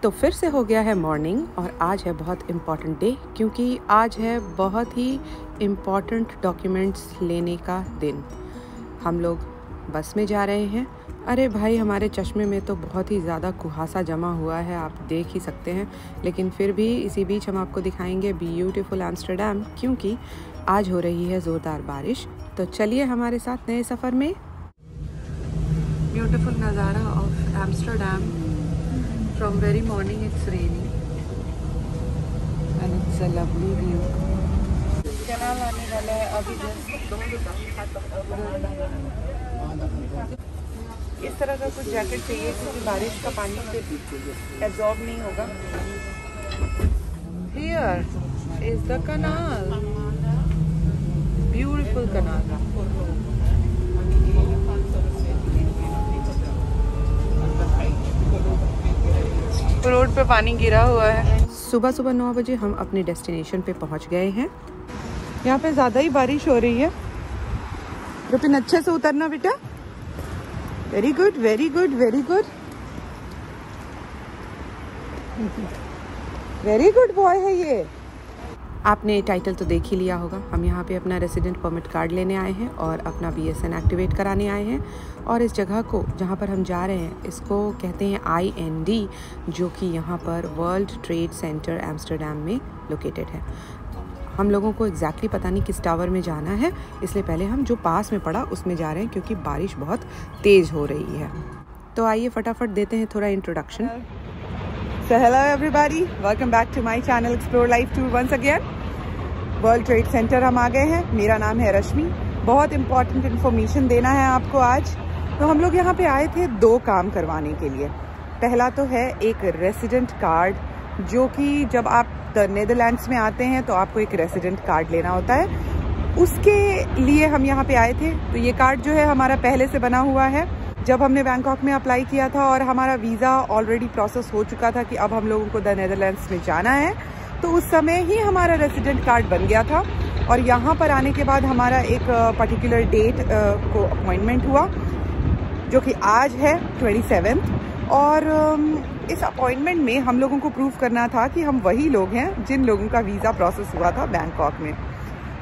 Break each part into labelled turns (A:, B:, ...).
A: तो फिर से हो गया है मॉर्निंग और आज है बहुत इम्पॉर्टेंट डे, क्योंकि आज है बहुत ही इम्पॉर्टेंट डॉक्यूमेंट्स लेने का दिन। हम लोग बस में जा रहे हैं। अरे भाई, हमारे चश्मे में तो बहुत ही ज़्यादा कुहासा जमा हुआ है, आप देख ही सकते हैं, लेकिन फिर भी इसी बीच हम आपको दिखाएंगे ब्यूटीफुल एम्स्टर्डम, क्योंकि आज हो रही है ज़ोरदार बारिश। तो चलिए हमारे साथ नए सफ़र में। ब्यूटीफुल नज़ारा of Amsterdam. From very morning it's raining and it's a lovely view. Canal आने वाला है अभी जस्ट। इस तरह का कुछ जैकेट चाहिए क्योंकि बारिश का पानी से एब्जॉर्ब नहीं होगा। Here is the canal, beautiful canal. Road पे पानी गिरा हुआ है। सुबह सुबह 9 बजे हम अपने डेस्टिनेशन पे पहुंच गए हैं। यहाँ पे ज़्यादा ही बारिश हो रही है। रुपिन अच्छे से उतरना बेटा। Very good, very good, very good, very good boy है ये। आपने टाइटल तो देख ही लिया होगा। हम यहाँ पे अपना रेसिडेंट परमिट कार्ड लेने आए हैं और अपना BSN एक्टिवेट कराने आए हैं। और इस जगह को जहाँ पर हम जा रहे हैं इसको कहते हैं IND, जो कि यहाँ पर वर्ल्ड ट्रेड सेंटर एम्स्टर्डम में लोकेटेड है। हम लोगों को एग्जैक्टली पता नहीं किस टावर में जाना है, इसलिए पहले हम जो पास में पड़ा उसमें जा रहे हैं, क्योंकि बारिश बहुत तेज़ हो रही है। तो आइए फटाफट देते हैं थोड़ा introduction. So hello everybody, welcome back to my channel Explore Life Tour once again. World trade centre हम आ गए हैं। मेरा नाम है रश्मि। बहुत इम्पॉर्टेंट इन्फॉर्मेशन देना है आपको आज। तो हम लोग यहाँ पे आए थे 2 काम करवाने के लिए। पहला तो है एक रेसिडेंट कार्ड, जो कि जब आप नेदरलैंड्स में आते हैं तो आपको एक रेसिडेंट कार्ड लेना होता है। उसके लिए हम यहाँ पे आए थे। तो ये कार्ड जो है हमारा पहले से बना हुआ है। जब हमने बैंकॉक में अप्लाई किया था और हमारा वीज़ा ऑलरेडी प्रोसेस हो चुका था कि अब हम लोगों को नेदरलैंड्स में जाना है, तो उस समय ही हमारा रेसिडेंट कार्ड बन गया था। और यहाँ पर आने के बाद हमारा एक पर्टिकुलर डेट को अपॉइंटमेंट हुआ, जो कि आज है 27। और इस अपॉइंटमेंट में हम लोगों को प्रूव करना था कि हम वही लोग हैं जिन लोगों का वीज़ा प्रोसेस हुआ था बैंकॉक में।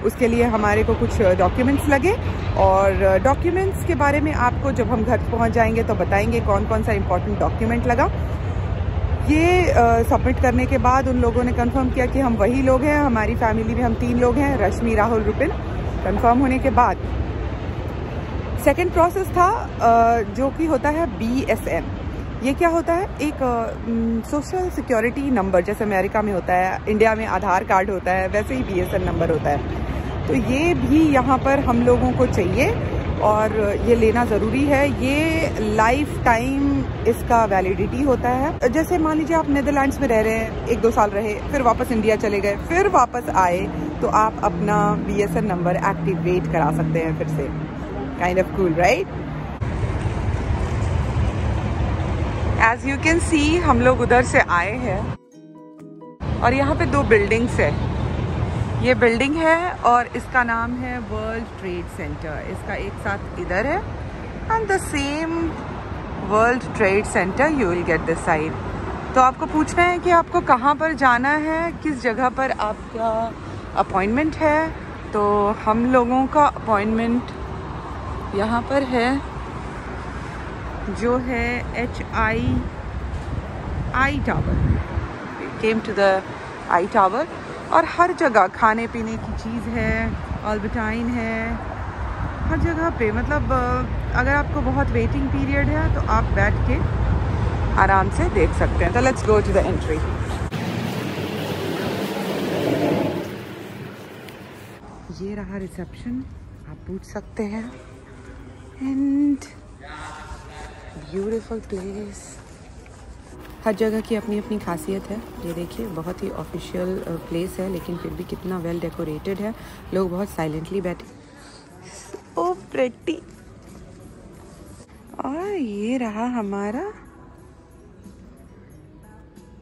A: उसके लिए हमारे को कुछ डॉक्यूमेंट्स लगे, और डॉक्यूमेंट्स के बारे में आपको जब हम घर पहुंच जाएंगे तो बताएंगे कौन कौन सा इम्पोर्टेंट डॉक्यूमेंट लगा। ये सबमिट करने के बाद उन लोगों ने कंफर्म किया कि हम वही लोग हैं। हमारी फैमिली में हम 3 लोग हैं, रश्मि, राहुल, रुपिन। कंफर्म होने के बाद सेकंड प्रोसेस था जो कि होता है BSN। ये क्या होता है? एक सोशल सिक्योरिटी नंबर, जैसे अमेरिका में होता है, इंडिया में आधार कार्ड होता है, वैसे ही BSN नंबर होता है। तो ये भी यहाँ पर हम लोगों को चाहिए और ये लेना ज़रूरी है। ये लाइफ टाइम इसका वैलिडिटी होता है। जैसे मान लीजिए आप नेदरलैंड्स में रह रहे हैं, 1-2 साल रहे, फिर वापस इंडिया चले गए, फिर वापस आए, तो आप अपना BSN नंबर एक्टिवेट करा सकते हैं फिर से। Kind of cool, right? As you can see हम लोग उधर से आए हैं और यहाँ पे 2 बिल्डिंग्स है। ये बिल्डिंग है और इसका नाम है वर्ल्ड ट्रेड सेंटर। इसका एक साथ इधर है and the same world trade centre you will get this side. तो आपको पूछना है कि आपको कहाँ पर जाना है, किस जगह पर आपका अपॉइंटमेंट है। तो हम लोगों का अपॉइंटमेंट यहाँ पर है, जो है HI tower. Came to the I tower और हर जगह खाने पीने की चीज़ है, अल्बर्टाइन है, हर जगह पे। मतलब अगर आपको बहुत वेटिंग पीरियड है तो आप बैठ के आराम से देख सकते हैं। तो let's go to the entry. ये रहा रिसेप्शन, आप पूछ सकते हैं। And beautiful place. हर जगह की अपनी अपनी खासियत है। ये देखिए, बहुत ही ऑफिशियल प्लेस है, लेकिन फिर भी कितना वेल डेकोरेटेड है। लोग बहुत साइलेंटली बैठे। ओ प्रेटी। और ये रहा हमारा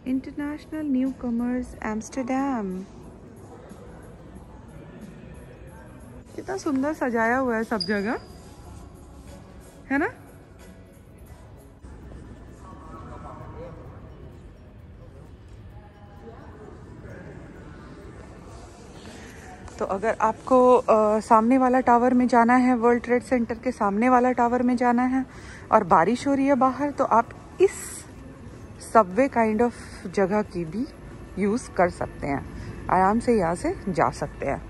A: इंटरनेशनल न्यू कमर्स एम्स्टर्डम। कितना सुंदर सजाया हुआ है सब जगह, है ना? तो अगर आपको सामने वाला टावर में जाना है, वर्ल्ड ट्रेड सेंटर के सामने वाला टावर में जाना है और बारिश हो रही है बाहर, तो आप इस सबवे काइंड ऑफ जगह की भी यूज़ कर सकते हैं। आराम से यहाँ से जा सकते हैं।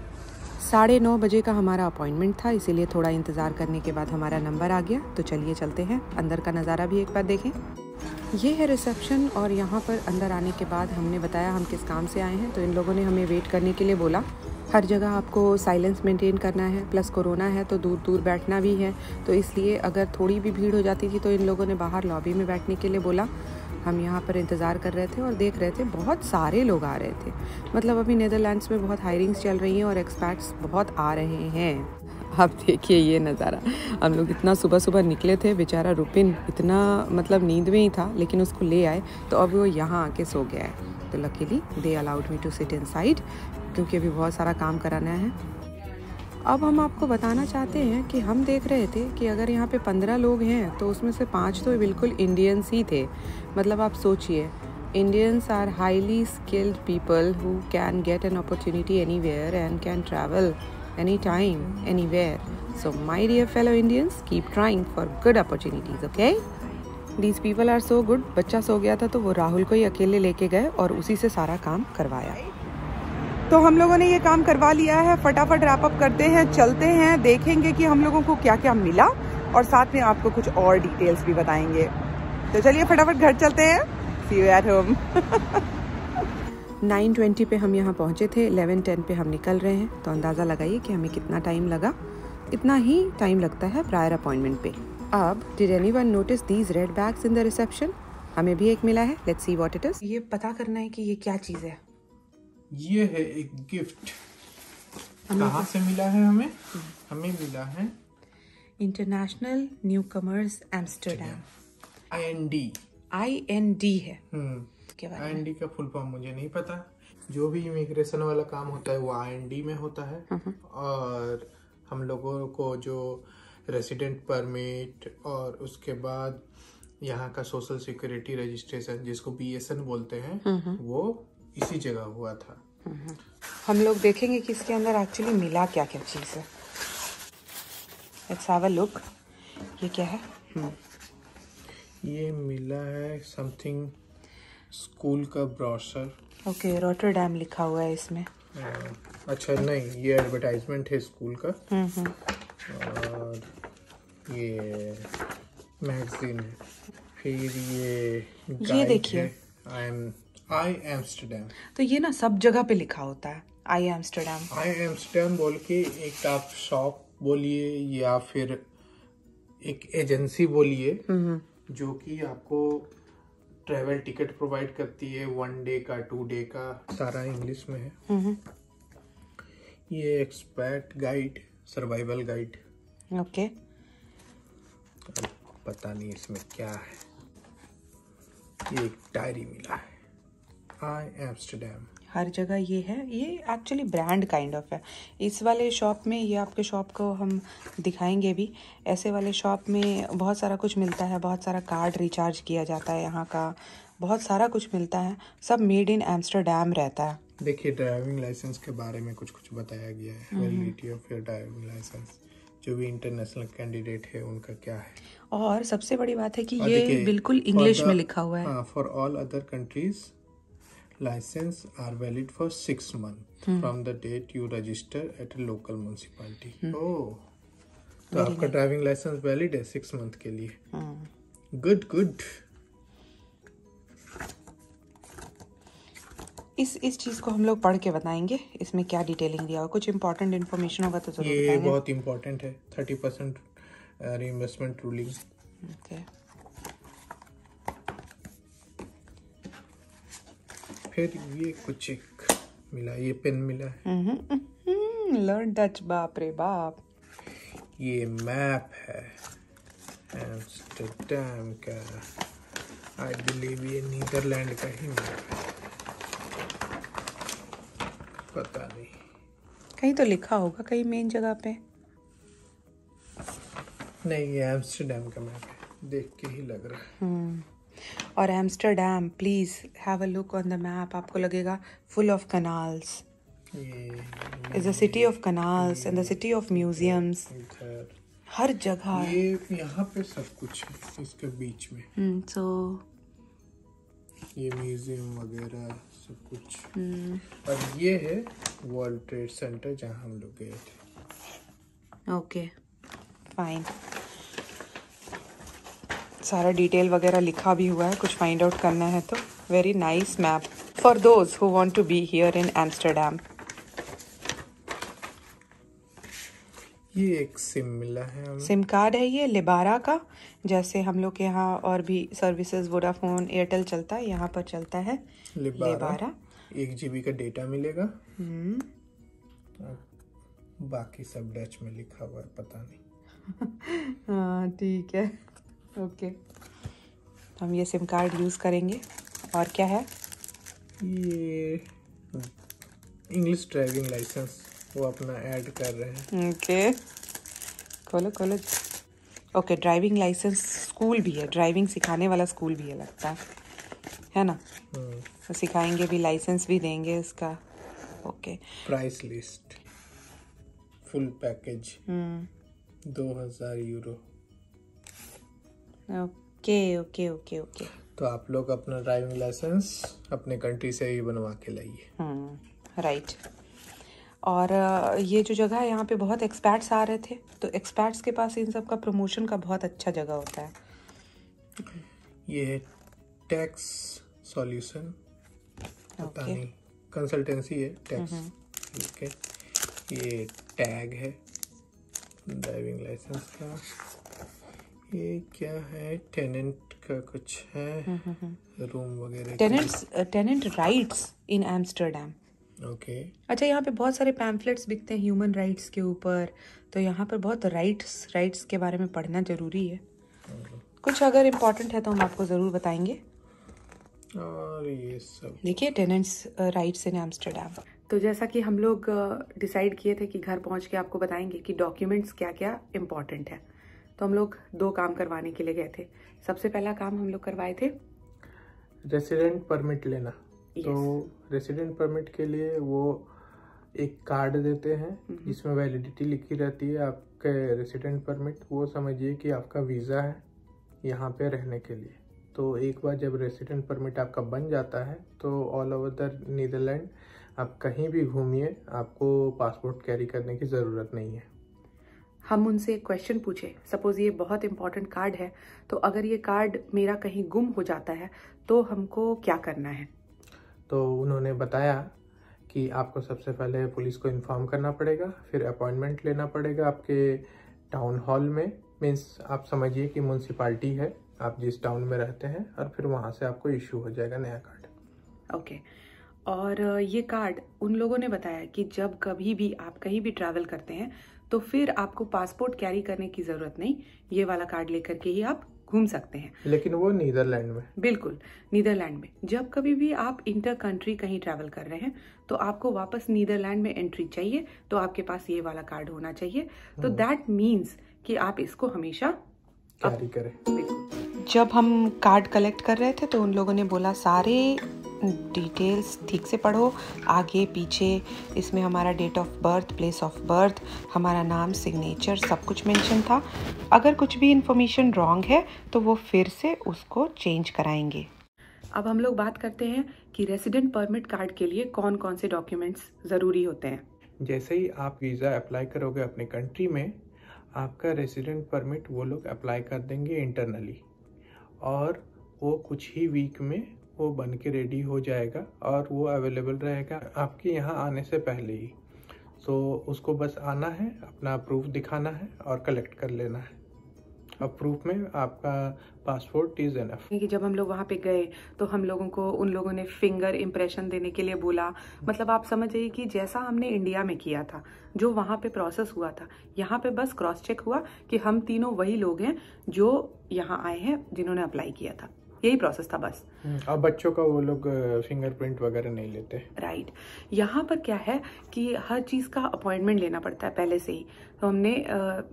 A: 9:30 बजे का हमारा अपॉइंटमेंट था, इसीलिए थोड़ा इंतज़ार करने के बाद हमारा नंबर आ गया। तो चलिए चलते हैं, अंदर का नज़ारा भी एक बार देखें। ये है रिसेप्शन और यहाँ पर अंदर आने के बाद हमने बताया हम किस काम से आए हैं, तो इन लोगों ने हमें वेट करने के लिए बोला। हर जगह आपको साइलेंस मेंटेन करना है, प्लस कोरोना है तो दूर दूर बैठना भी है, तो इसलिए अगर थोड़ी भी भीड़ हो जाती थी तो इन लोगों ने बाहर लॉबी में बैठने के लिए बोला। हम यहाँ पर इंतज़ार कर रहे थे और देख रहे थे बहुत सारे लोग आ रहे थे। मतलब अभी नीदरलैंड्स में बहुत हायरिंग्स चल रही हैं और एक्सपैट्स बहुत आ रहे हैं। अब देखिए ये नज़ारा, हम लोग इतना सुबह सुबह निकले थे, बेचारा रुपिन इतना मतलब नींद में ही था, लेकिन उसको ले आए तो अब वो यहाँ आके सो गया है। तो luckily they allowed me to sit inside, क्योंकि अभी बहुत सारा काम कराना है। अब हम आपको बताना चाहते हैं कि हम देख रहे थे कि अगर यहाँ पे 15 लोग हैं तो उसमें से 5 तो बिल्कुल इंडियंस ही थे। मतलब आप सोचिए, Indians are highly skilled people who can get an opportunity anywhere and can travel anytime, anywhere. So my dear fellow Indians, keep trying for good opportunities, okay? These people are so good. बच्चा सो गया था तो वो राहुल को ही अकेले लेके गए और उसी से सारा काम करवाया। तो हम लोगों ने ये काम करवा लिया है, फटाफट रैप अप करते हैं, चलते हैं, देखेंगे कि हम लोगों को क्या क्या मिला और साथ में आपको कुछ और डिटेल्स भी बताएंगे। तो चलिए फटाफट घर चलते हैं। See you at home. 9:20 पे हम यहाँ पहुँचे थे, 11:10 पे हम निकल रहे हैं। तो अंदाज़ा लगाइए कि हमें कितना टाइम लगा। इतना ही टाइम लगता है प्रायर अपॉइंटमेंट पे। अब did anyone notice these red bags in the reception? हमें भी एक मिला है, let's see what it is. ये पता करना है कि ये क्या चीज़ है।
B: ये है एक गिफ्ट। कहाँ से मिला है हमें? हमें मिला है
A: international new commerce Amsterdam. IND है।
B: IND का फुल फॉर्म मुझे नहीं पता। जो भी इमिग्रेशन वाला काम होता है वो IND में होता है, और हम लोगों को जो रेसिडेंट परमिट और उसके बाद यहाँ का सोशल सिक्योरिटी रजिस्ट्रेशन, जिसको BSN बोलते हैं, वो इसी जगह हुआ था।
A: हम लोग देखेंगे कि इसके अंदर एक्चुअली मिला क्या क्या चीज़ है। Let's have a look. ये क्या है?
B: ये मिला है समथिंग, स्कूल का ब्रोशर।
A: ओके, रॉटरडैम लिखा हुआ है इसमें।
B: अच्छा नहीं, ये एडवर्टाइजमेंट है स्कूल का। और ये मैगजीन है। फिर ये
A: देखिए,
B: आई एम्स्टरडैम।
A: तो ये ना सब जगह पे लिखा होता है आई एम्स्टरडैम
B: बोल के एक आप शॉप बोलिए या फिर एक एजेंसी बोलिए जो कि आपको ट्रैवल टिकट प्रोवाइड करती है, 1 डे का, 2 डे का, सारा इंग्लिश में है। ये expat guide, survival guide.
A: Okay,
B: पता नहीं इसमें क्या है। ये एक डायरी मिला है, आई एम्स्टरडैम।
A: हर जगह ये है। ये एक्चुअली ब्रांड काइंड ऑफ है। इस वाले शॉप में, ये आपके शॉप को हम दिखाएंगे भी, ऐसे वाले शॉप में बहुत सारा कुछ मिलता है। बहुत सारा कार्ड रिचार्ज किया जाता है यहाँ का, बहुत सारा कुछ मिलता है। सब मेड इन एम्स्टरडैम रहता है।
B: देखिए, ड्राइविंग लाइसेंस के बारे में कुछ कुछ बताया गया है। Validity of your driving licence, जो भी इंटरनेशनल कैंडिडेट है उनका क्या है।
A: और सबसे बड़ी बात है कि ये बिल्कुल इंग्लिश में लिखा हुआ है।
B: For all other countries license are valid for 6 months from the date you register at a local municipality. तो आपका ड्राइविंग लाइसेंस वैलिड है 6 मंथ के लिए। गुड।
A: इस चीज को हम लोग पढ़ के बताएंगे, इसमें क्या डिटेलिंग दिया होगा। कुछ इंपॉर्टेंट इन्फॉर्मेशन होगा तो जरूर बताएंगे।
B: ये बहुत इंपॉर्टेंट है, 30% रीइंबर्समेंट रूलिंग।
A: ओके,
B: फिर ये कुछ एक मिला, ये पेन मिला है।
A: लर्न डच, बाप रे बाप।
B: ये मैप है एम्स्टरडैम का। आई बिलीव ये नीदरलैंड का ही मैप है, पता नहीं,
A: कहीं तो लिखा होगा, कहीं मेन जगह पे।
B: नहीं, ये एम्स्टरडैम का मैप है, देख के ही लग रहा है।
A: और Amsterdam, please have a look on the map. आपको लगेगा full of canals. It's a city of canals and the city of museums. हर जगह
B: ये यहाँ पे सब कुछ है इसके बीच में।
A: So
B: ये म्यूजियम वगैरह सब कुछ। और ये है वर्ल्ड ट्रेड सेंटर जहाँ हम लोग गए थे।
A: ओके फाइन, सारा डिटेल वगैरह लिखा भी हुआ है, कुछ फाइंड आउट करना है तो। Very nice map for those who want to be here in Amsterdam.
B: ये एक सिम मिला है,
A: सिम कार्ड है ये लिबारा का। जैसे हम लोग के यहाँ और भी सर्विसेज वोडाफोन एयरटेल चलता है, यहाँ पर चलता है लिबारा।
B: 1 GB का डेटा मिलेगा। बाकी सब डच में लिखा हुआ है, पता नहीं।
A: हाँ ठीक है, ओके। हम ये सिम कार्ड यूज करेंगे। और क्या है
B: ये? इंग्लिश ड्राइविंग लाइसेंस वो अपना ऐड कर रहे हैं।
A: ओके खोलो खोलो। ओके ड्राइविंग लाइसेंस स्कूल भी है, ड्राइविंग सिखाने वाला स्कूल भी है लगता है ना? तो सिखाएंगे भी, लाइसेंस भी देंगे उसका। Okay
B: price list full package 2000 euro.
A: Okay okay okay okay.
B: तो आप लोग अपना ड्राइविंग लाइसेंस अपने कंट्री से ही बनवा के लाइए।
A: राइट। और ये जो जगह है यहाँ पे बहुत एक्सपर्ट्स आ रहे थे, तो एक्सपर्ट्स के पास इन सब का प्रमोशन का बहुत अच्छा जगह होता है।
B: ये है टैक्स सॉल्यूशन, पता नहीं, कंसल्टेंसी है टैक्स। ठीक है, ये टैग है ड्राइविंग लाइसेंस का। ये क्या है? टेनेंट का कुछ है, रूम वगैरह।
A: टेनेंट राइट्स इन एम्स्टर्डम।
B: ओके
A: अच्छा, यहाँ पे बहुत सारे पैम्फलेट्स बिकते हैं ह्यूमन राइट्स के ऊपर, तो यहाँ पर बहुत राइट्स के बारे में पढ़ना जरूरी है। कुछ अगर इम्पोर्टेंट है तो हम आपको ज़रूर बताएंगे।
B: और ये सब
A: देखिए टेनेंट्स राइट्स इन एम्स्टर्डम। तो जैसा कि हम लोग डिसाइड किए थे कि घर पहुँच के आपको बताएंगे कि डॉक्यूमेंट्स क्या क्या इम्पोर्टेंट है, तो हम लोग 2 काम करवाने के लिए गए थे। सबसे पहला काम हम लोग करवाए थे
B: रेसिडेंट परमिट लेना। तो रेसिडेंट परमिट के लिए वो एक कार्ड देते हैं जिसमें वैलिडिटी लिखी रहती है आपके रेसिडेंट परमिट। वो समझिए कि आपका वीज़ा है यहाँ पे रहने के लिए। तो एक बार जब रेसिडेंट परमिट आपका बन जाता है तो ऑल ओवर द नीदरलैंड आप कहीं भी घूमिए, आपको पासपोर्ट कैरी करने की ज़रूरत नहीं है।
A: हम उनसे एक क्वेश्चन पूछे, सपोज ये बहुत इंपॉर्टेंट कार्ड है, तो अगर ये कार्ड मेरा कहीं गुम हो जाता है तो हमको क्या करना है?
B: तो उन्होंने बताया कि आपको सबसे पहले पुलिस को इन्फॉर्म करना पड़ेगा, फिर अपॉइंटमेंट लेना पड़ेगा आपके टाउन हॉल में। मीन्स आप समझिए कि म्यूनसिपाल्टी है आप जिस टाउन में रहते हैं, और फिर वहाँ से आपको इशू हो जाएगा नया कार्ड।
A: ओके। और ये कार्ड उन लोगों ने बताया कि जब कभी भी आप कहीं भी ट्रैवल करते हैं तो फिर आपको पासपोर्ट कैरी करने की ज़रूरत नहीं, ये वाला कार्ड लेकर के ही आप घूम सकते हैं।
B: लेकिन वो नीदरलैंड में,
A: बिल्कुल नीदरलैंड में जब कभी भी आप इंटर कंट्री कहीं ट्रैवल कर रहे हैं तो आपको वापस नीदरलैंड में एंट्री चाहिए, तो आपके पास ये वाला कार्ड होना चाहिए। तो दैट मीन्स कि आप इसको हमेशा
B: कैरी करें।
A: बिल्कुल। जब हम कार्ड कलेक्ट कर रहे थे तो उन लोगों ने बोला सारे डिटेल्स ठीक से पढ़ो, आगे पीछे इसमें हमारा date of birth, place of birth, हमारा नाम, सिग्नेचर, सब कुछ मेंशन था। अगर कुछ भी इंफॉर्मेशन रॉन्ग है तो वो फिर से उसको चेंज कराएंगे। अब हम लोग बात करते हैं कि रेसिडेंट परमिट कार्ड के लिए कौन कौन से डॉक्यूमेंट्स ज़रूरी होते हैं।
B: जैसे ही आप वीज़ा अप्लाई करोगे अपने कंट्री में, आपका रेसिडेंट परमिट वो लोग अप्लाई कर देंगे इंटरनली, और वो कुछ ही वीक में वो बन के रेडी हो जाएगा और वो अवेलेबल रहेगा आपके यहाँ आने से पहले ही। तो उसको बस आना है, अपना प्रूफ दिखाना है और कलेक्ट कर लेना है। अब प्रूफ में आपका पासपोर्ट इज एनफ।
A: कि जब हम लोग वहाँ पे गए तो हम लोगों को उन लोगों ने फिंगर इम्प्रेशन देने के लिए बोला। मतलब आप समझ जाइए कि जैसा हमने इंडिया में किया था, जो वहाँ पे प्रोसेस हुआ था, यहाँ पे बस क्रॉस चेक हुआ कि हम तीनों वही लोग हैं जो यहाँ आए हैं जिन्होंने अप्लाई किया था। यही प्रोसेस था बस।
B: अब बच्चों का वो लोग फिंगरप्रिंट वगैरह नहीं लेते।
A: राइट। यहाँ पर क्या है कि हर चीज़ का अपॉइंटमेंट लेना पड़ता है पहले से ही। तो हमने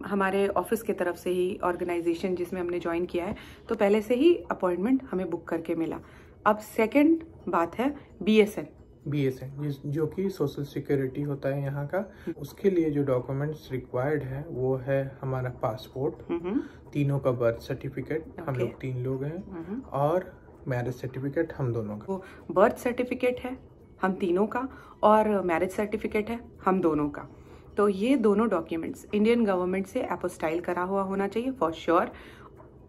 A: हमारे ऑफिस के तरफ से ही, ऑर्गेनाइजेशन जिसमें हमने ज्वाइन किया है, तो पहले से ही अपॉइंटमेंट हमें बुक करके मिला। अब सेकंड बात है BSN।
B: BSN जो कि सोशल सिक्योरिटी होता है यहाँ का। उसके लिए जो डॉक्यूमेंट्स रिक्वायर्ड है वो है हमारा पासपोर्ट, तीनों का बर्थ सर्टिफिकेट, हम लोग 3 लोग हैं, और मैरिज सर्टिफिकेट हम दोनों का।
A: बर्थ सर्टिफिकेट है हम तीनों का और मैरिज सर्टिफिकेट है हम दोनों का। तो ये दोनों डॉक्यूमेंट्स इंडियन गवर्नमेंट से एपोस्टाइल करा हुआ होना चाहिए फॉर श्योर।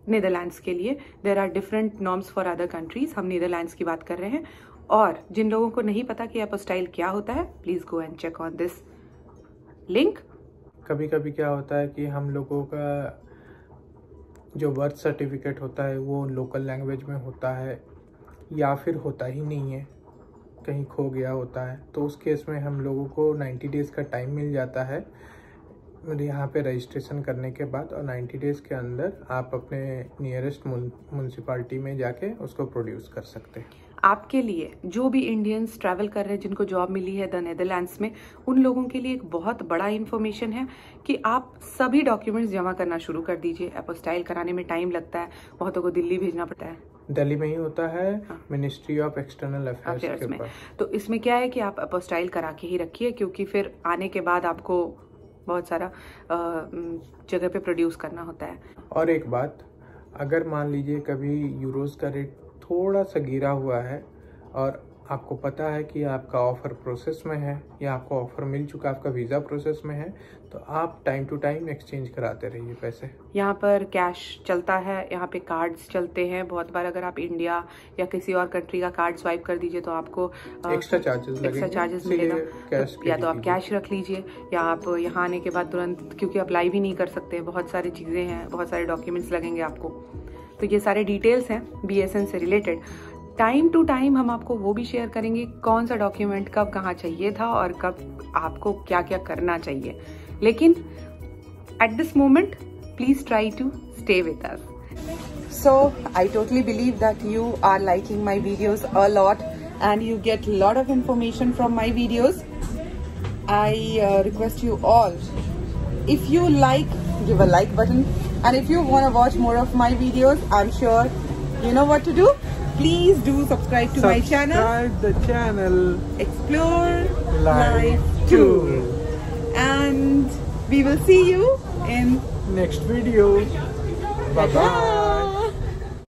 A: नीदरलैंड्स के लिए there are different norms for other countries, हम नीदरलैंड्स की बात कर रहे हैं। और जिन लोगों को नहीं पता कि एपोस्टाइल क्या होता है, please go and check on this link.
B: कभी कभी क्या होता है कि हम लोगों का जो बर्थ सर्टिफिकेट होता है वो लोकल लैंग्वेज में होता है या फिर होता ही नहीं है, कहीं खो गया होता है। तो उस केस में हम लोगों को 90 डेज़ का टाइम मिल जाता है यहाँ पे रजिस्ट्रेशन करने के बाद, और 90 डेज़ के अंदर आप अपने नियरेस्ट म्यूनसिपालिटी में जाके उसको प्रोड्यूस कर सकते हैं।
A: आपके लिए जो भी इंडियंस ट्रैवल कर रहे हैं जिनको जॉब मिली है द नेदरलैंड्स में, उन लोगों के लिए एक बहुत बड़ा इन्फॉर्मेशन है कि आप सभी डॉक्यूमेंट्स जमा करना शुरू कर दीजिए। एपोस्टाइल कराने में टाइम लगता है, बहुतों को दिल्ली भेजना पड़ता है।
B: दिल्ली में ही होता है, मिनिस्ट्री ऑफ एक्सटर्नल अफेयर्स
A: में। तो इसमें क्या है कि आप एपोस्टाइल करा के ही रखिए, क्योंकि फिर आने के बाद आपको बहुत सारा जगह पे प्रोड्यूस करना होता है।
B: और एक बात, अगर मान लीजिए कभी यूरोज का रेट थोड़ा सा गिरा हुआ है और आपको पता है कि आपका ऑफर प्रोसेस में है या आपको ऑफर मिल चुका, आपका वीज़ा प्रोसेस में है, तो आप टाइम टू टाइम एक्सचेंज कराते रहिए पैसे।
A: यहाँ पर कैश चलता है, यहाँ पे कार्ड्स चलते हैं। बहुत बार अगर आप इंडिया या किसी और कंट्री का कार्ड स्वाइप कर दीजिए तो आपको
B: एक्स्ट्रा चार्जेस
A: मिलेगा। या तो आप कैश रख लीजिए या आप यहाँ आने के बाद तुरंत, क्योंकि अप्लाई भी नहीं कर सकते, बहुत सारी चीज़ें हैं, बहुत सारे डॉक्यूमेंट्स लगेंगे आपको। तो ये सारे डिटेल्स हैं BSN से रिलेटेड। टाइम टू टाइम हम आपको वो भी शेयर करेंगे कौन सा डॉक्यूमेंट कब कहाँ चाहिए था और कब आपको क्या क्या करना चाहिए। लेकिन at this moment please try to stay with us. So I totally believe that you are liking my videos a lot and you get a lot of information from my videos. I request you all, if you like, give a like button, and if you want to watch more of my videos, I'm sure you know what to do. Please do subscribe to my channel.
B: Subscribe the channel.
A: Explore Life Tour. And we will see you in
B: next video. Bye bye.